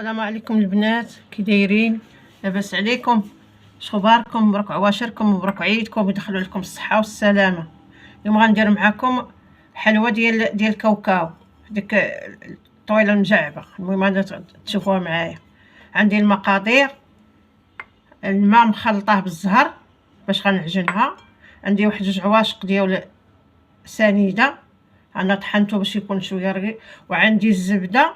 السلام عليكم البنات، كي دايرين؟ لاباس عليكم؟ شخباركم؟ مبروك عواشركم، مبروك عيدكم، يدخلوا لكم الصحه والسلامه. اليوم غندير معكم حلوه ديال الكاوكاو، ديك الطويله المجعبه. المهم هذا تشوفوها معايا. عندي المقادير: الماء مخلطاه بالزهر باش غنعجنها، عندي واحد 2 عواشق ديال سنيده انا طحنته باش يكون شويه رقيق، وعندي الزبده.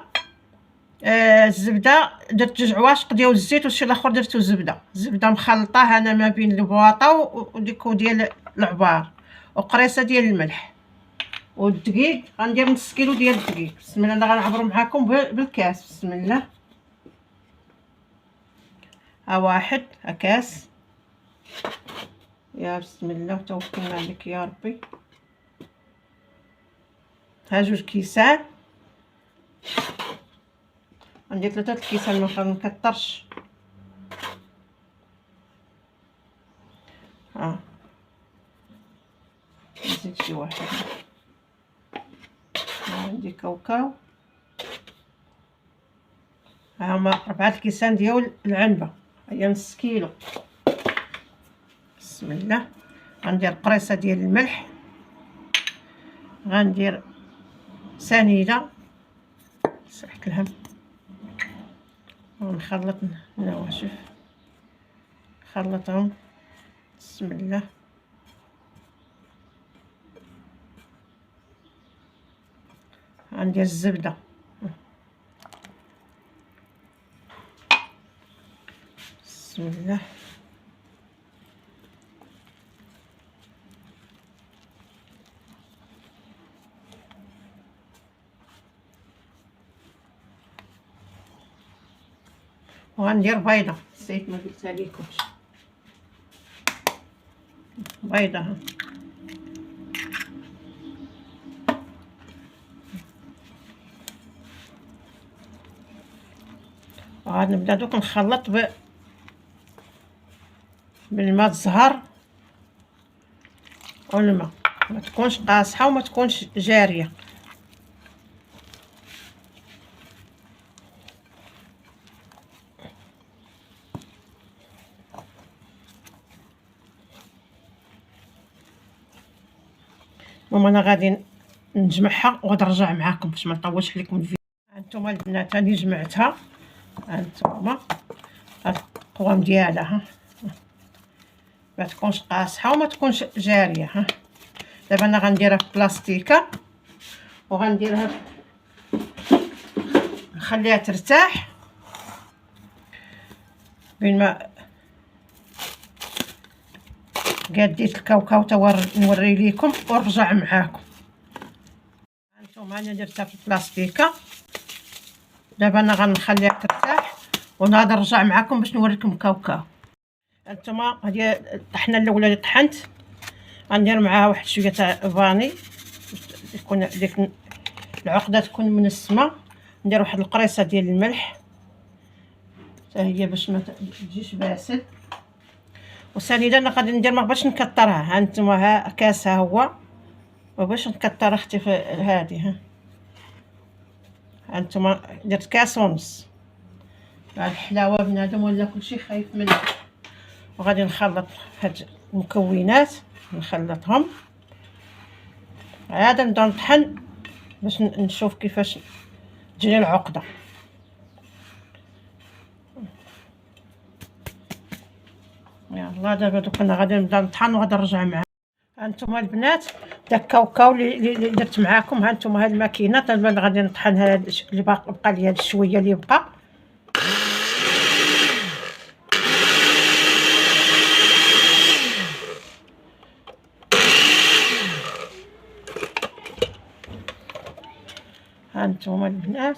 الزبده درت 2 عواشق ديال الزيت، والشي الاخر درتو الزبده مخلطاه انا ما بين البواطه وديك ديال العبار، وقريصه ديال الملح، والدقيق غندير نص كيلو ديال الدقيق. بسم الله، انا غنعبرو معكم بالكاس. بسم الله. ها واحد، ها كاس، يا بسم الله توكلنا عليك يا ربي. ها 2 كيسان، غندير 3 الكيسان، ما نكترش. نزيد شي واحد. عندي كاوكاو. ها هما 4 الكيسان ديال العنبه، هي نص كيلو. بسم الله. غندير قريصه ديال الملح، غندير سنيده صحك الهم، ونخلط النواشف، نخلطهم. بسم الله. غندير الزبده، بسم الله. وغندير بيضه، نسيت ما قلتها لكمش، بيضه. وغنبدا دوك نخلط بالماء الزهر والماء، ما تكونش قاصحه وما تكونش جاريه. المهم انا غادي نجمعها وغادي نرجع معاكم باش ما نطولش عليكم الفيديو. هانتوما البنات راني جمعتها، هانتوما هاد القوام ديالها، ما تكونش قاصحه وما تكونش جاريه. دابا انا غنديرها في بلاستيكه، وغنديرها نخليها ترتاح بين ما قاديت الكاوكاو نوري ليكم ونرجع معاكم. هانتوما انا درتها في البلاستيكه، دابا انا غنخليها ترتاح ونغادي نرجع معاكم باش نوريكم الكاوكاو. هانتوما هذه الطحنه الاولى اللي طحنت، غندير معاها واحد شويه تاع فاني، تكون ديك العقده تكون منسمه. ندير واحد القريصه ديال الملح حتى هي باش ما تجيش باسل. وثانيا انا غادي ندير، ما بغيتش نكثرها. هانتوما ها كاس، ها هو، ما بغيتش نكثر اختي في هذه. هانتوما درت كاس ونص. الحلاوه بنادم ولا كلشي خايف منها. وغادي نخلط هاد المكونات، نخلطهم عاد نبدا نطحن باش نشوف كيفاش تجري العقده. يلا دابا دوك انا غادي نبدا نطحن وغادي نرجع معاكم. هانتوما البنات داك الكاوكاو اللي درت معاكم، هانتوما هاد الماكينه دابا غادي نطحن هاد اللي بقى لي، هاد الشويه اللي بقى. هانتوما البنات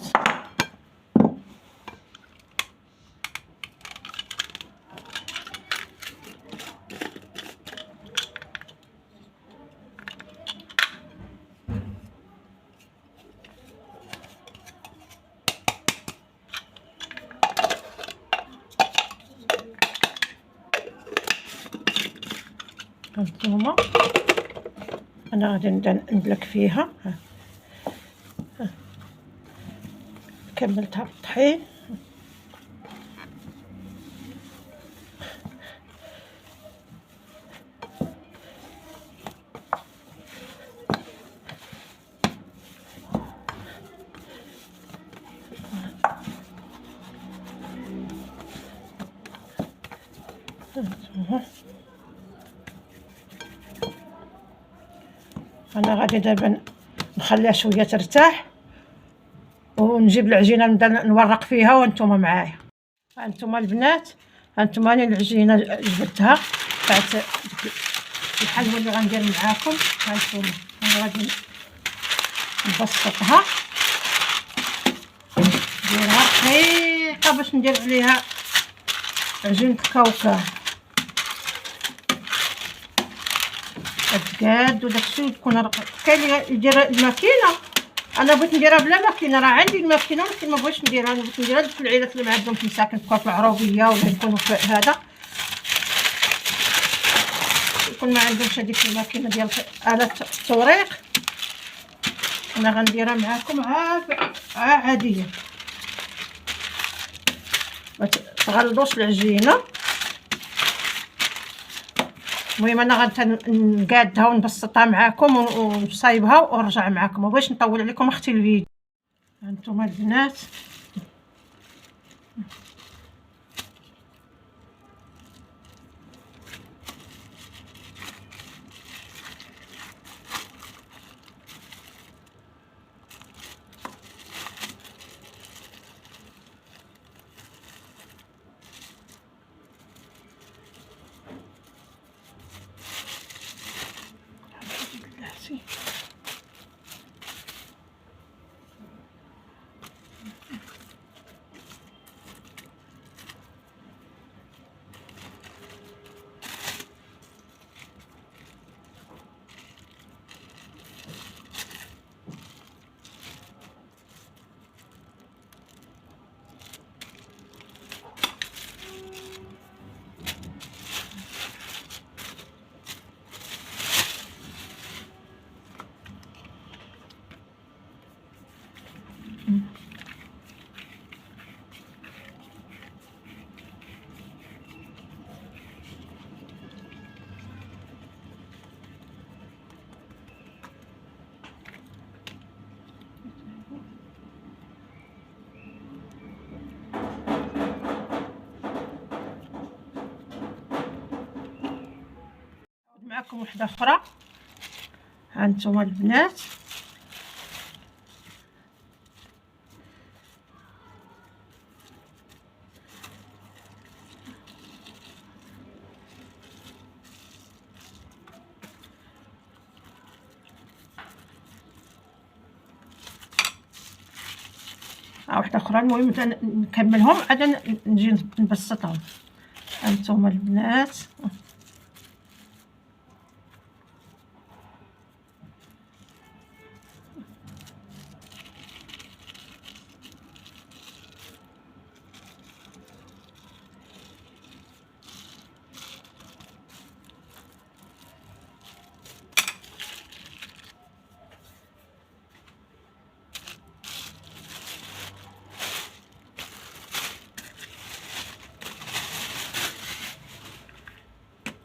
هانتوما انا غادي نبدا ندلك فيها. كملتها بالطحين. انا غادي دابا نخليها شويه ترتاح ونجيب العجينه نبدا نورق فيها وانتم معايا. هانتوما البنات، هانتوما راني العجينه جبدتها تاع الحلوه اللي غندير معاكم. هانتوما انا غادي نبسطها، نديرها دقيقه باش ندير عليها عجينه الكاوكاو. تقاد وداكشي وتكون رقيق. كاين اللي يدير الماكينه، انا بغيت نديرها بلا ماكينه، راه عندي الماكينه ولكن ما بغيتش نديرها. انا بغيت نديرها في العيالات اللي ما عندهمش مساكن بقاو في العروبيه ولا يكونوا في هذا، يكون ما عندهمش هذيك الماكينه ديال آلة التوريق. انا غنديرها معاكم عاديه، ما تغلطوش العجينه. المهم انا غنقادها ونبسطها معاكم ونصايبها ونرجع معاكم، ما بغيتش نطول عليكم اختي الفيديو. هانتوما البنات معكم وحده اخرى. هانتوما البنات واحده اخرى. المهم نكملهم عاد نجي نبسطهم. هانتوما البنات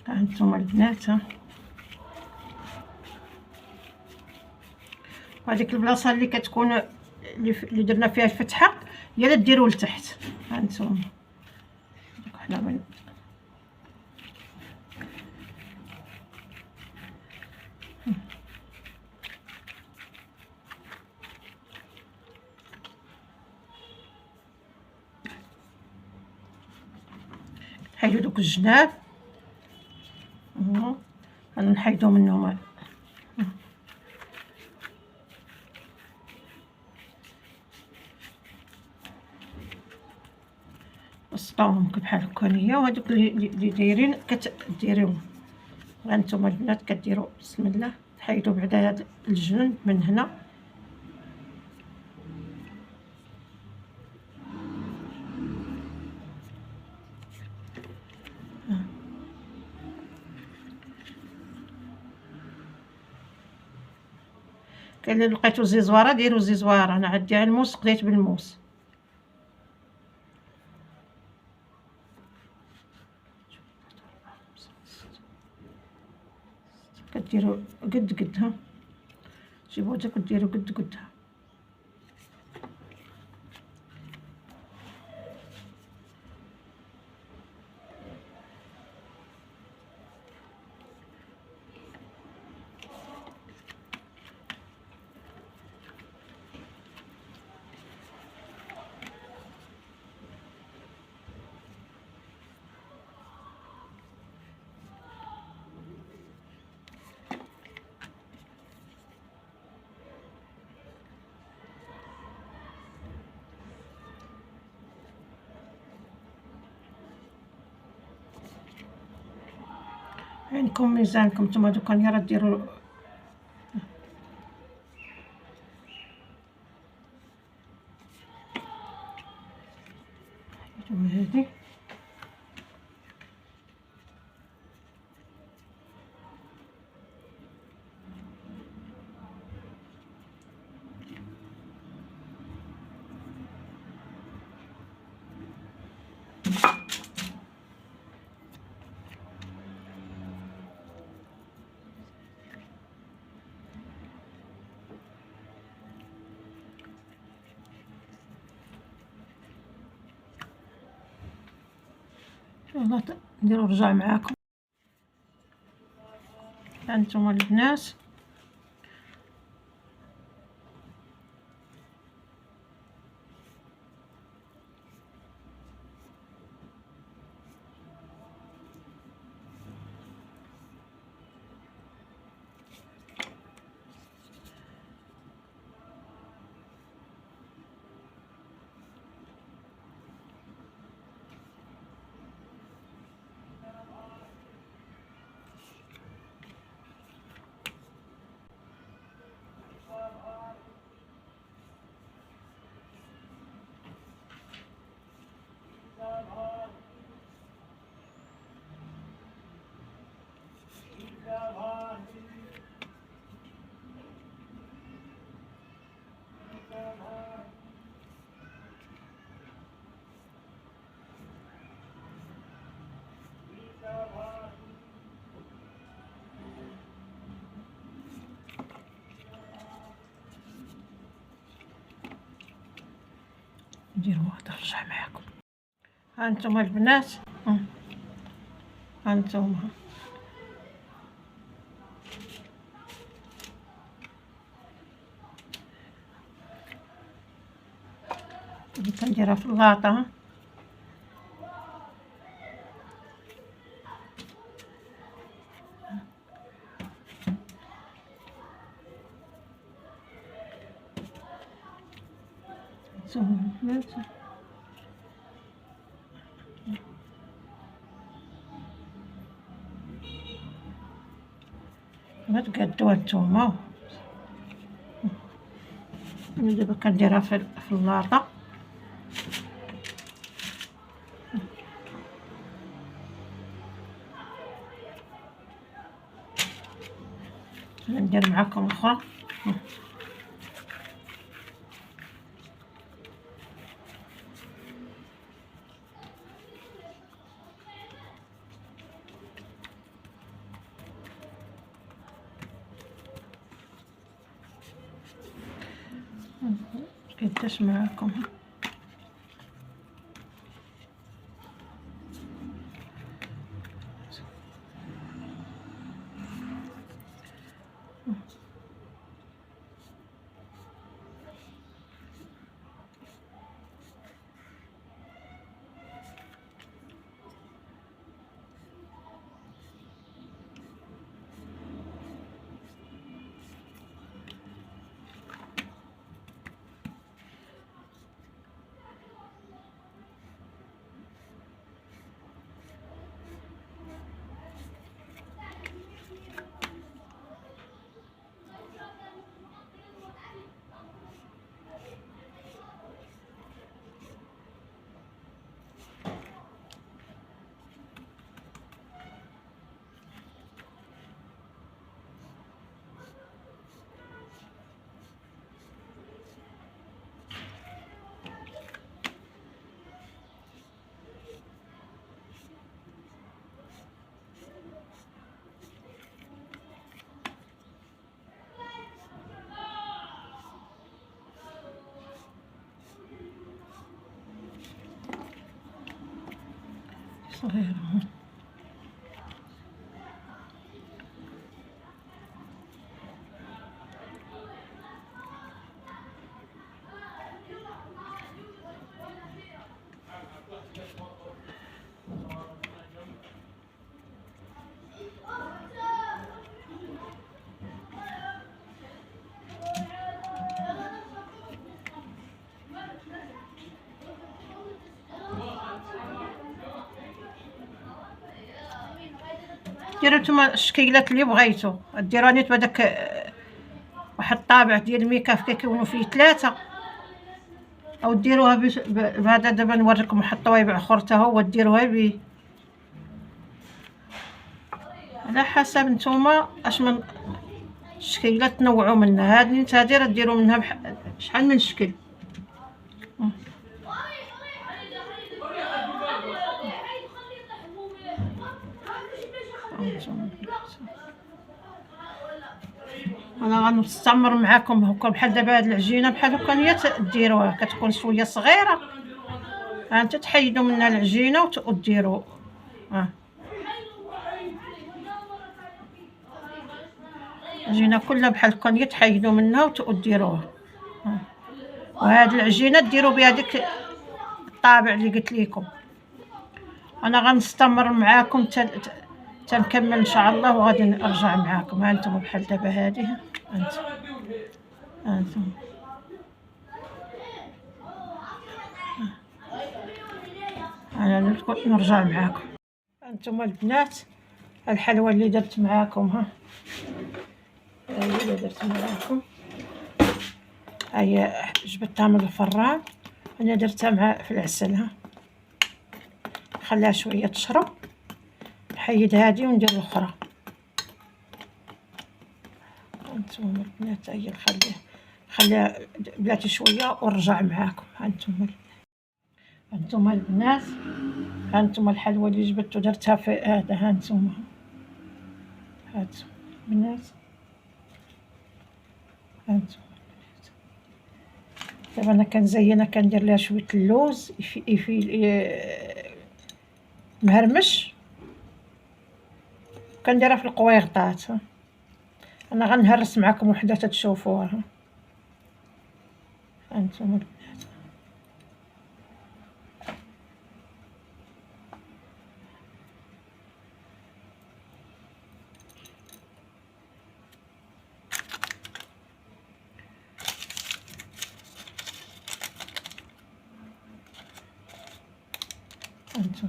هانتوما البنات وهذيك البلاصه اللي كتكون اللي درنا فيها الفتحه هي اللي ديروا لتحت. هانتوما حنا من نحيدو دوك الجناب، غنحيدو منهم بسطوهم بحال هكا. وهذوك اللي دايرين كديريوهم. هانتوما البنات كديروا بسم الله، تحيدوا بعدا هاد الجنب من هنا. كاين اللي لقيتو زيزواره ديروا زيزواره، انا عندي الموس قضيت بالموس. كديروا قدها، جيبوا هذا كديروا قدها. بينكم ميزانكم نتوما دوكا راه ديروا هادي. يلا نديرو رجع معاكم. هانتوما البنات نديرو واحد نرجع معاكم. هانتوما البنات هانتوما كنديرها في اللاطه. ما تقادوها نتوما. دابا كنديرها في اللاطه. ندير معكم الاخرى. كيداش معاكم. صغيرة. ديروا نتوما الشكيلات اللي بغيتو، ديروا راني بهداك واحد الطابع ديال ميكاف كيكونوا فيه 3، او ديروها بهذا. دابا نوريكم واحد الطويبع اخر حتى هو ديروها على حسب نتوما اش من الشكيلات تنوعوا منها. هذه نتا ديروا ديروا منها شحال من شكل. انا غنستمر معاكم هكا بحال دابا هاد العجينه بحال هكا هي ديروها، كتكون شويه صغيره. ها انت تحيدوا منها العجينه وديروا العجينه كلها بحال هكا هي تحيدوا منها وديروها. وهاد العجينه ديروا بها ديك الطابع اللي قلت لكم. انا غنستمر معاكم تنكمل ان شاء الله، وغادي نرجع معاكم. ها انتم بحال دابا هذه انتم انا نرجع معاكم. انتم البنات الحلوى اللي درت معاكم، ها هي اللي درت معاكم، هي جبدتها من الفران. انا درتها مع في العسل، ها خليها شويه تشرب، نحيد هذه وندير الاخرى. انتم البنات هي خليها بلاتي شويه ونرجع معاكم. انتم البنات، انتم الحلوى اللي جبدت درتها في هذا. انتم البنات، انتم دابا انا كنزينها، كندير لها شويه اللوز مهرمش، كنديرها في القويغطات. انا غنهرس معكم وحده تتشوفوها. انتم البنات، انتم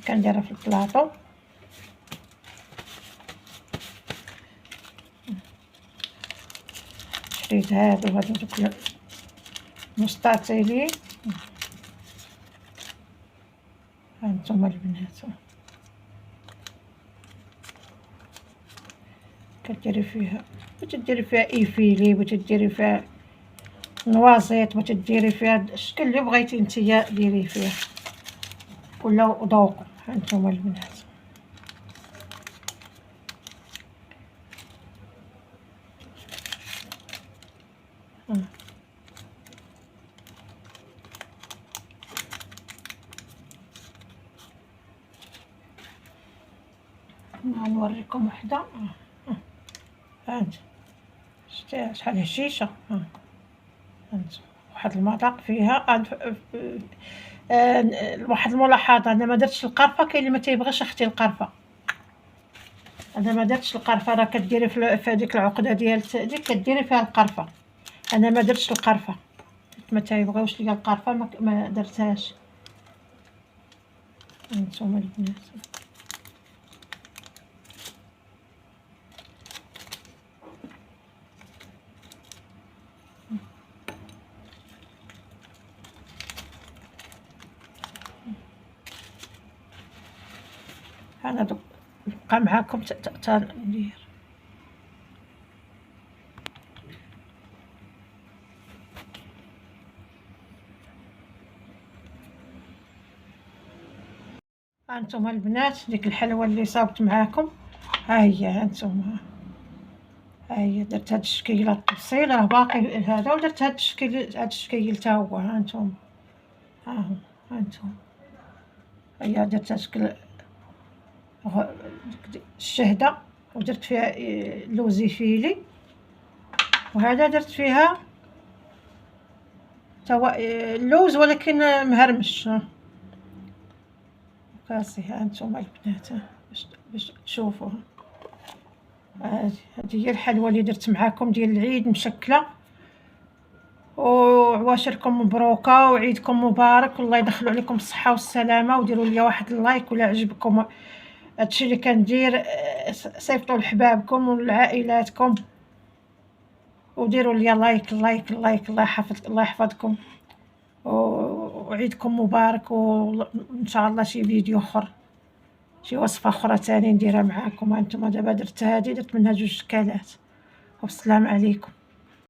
كنديرها في البلاطو. شريت هادو دوك مستطيلين. هانتوما البنات، كديري فيها وتديري فيها ايفيلي، وتديري فيها نوازيط، وتديري فيها الشكل اللي بغيتي نتيا ديري فيه، كل ذوق. هانتوما البنات، نوريكم وحده. هانت شتي شحال هشيشه. هانت واحد المذاق فيها. واحد الملاحظه، انا ما درتش القرفه. كاين اللي ما تيبغيش اختي القرفه، انا ما درتش القرفه. راه كديري في هذيك العقده ديال ديك كديري فيها القرفه. انا ما درتش القرفه، ما تيبغيوش ليا القرفه، ما درتهاش. هانتوما البنات، انا دوك نبقى معاكم ندير. هانتوما البنات ديك الحلوى اللي صابت معاكم، ها هي. هانتوما ها هي درت هاد الشكيله التفصيل، راه باقي هذا، ودرت هاد الشكيل تا هو. هانتوما ها هو. هانتوما هي درت شكل الشهده، ودرت فيها لوزي فيلي، وهذا درت فيها توا اللوز ولكن مهرمش. كاسي. هانتوما البنات باش تشوفوها. هذه هي الحلوى اللي درت معاكم ديال العيد مشكله. وعواشركم مبروكه وعيدكم مبارك، والله يدخلوا عليكم الصحه والسلامه، وديروا لي واحد اللايك ولا عجبكم هادشي اللي كندير. صيفطوا لحبابكم ولعائلاتكم، وديروا لي لايك لايك لايك. الله يحفظكم، وعيدكم مبارك، وان شاء الله شي فيديو اخر، شي وصفه اخرى تاني نديرها معاكم. هانتوما دابا درت هادي، درت منها 2 شكالات، والسلام عليكم.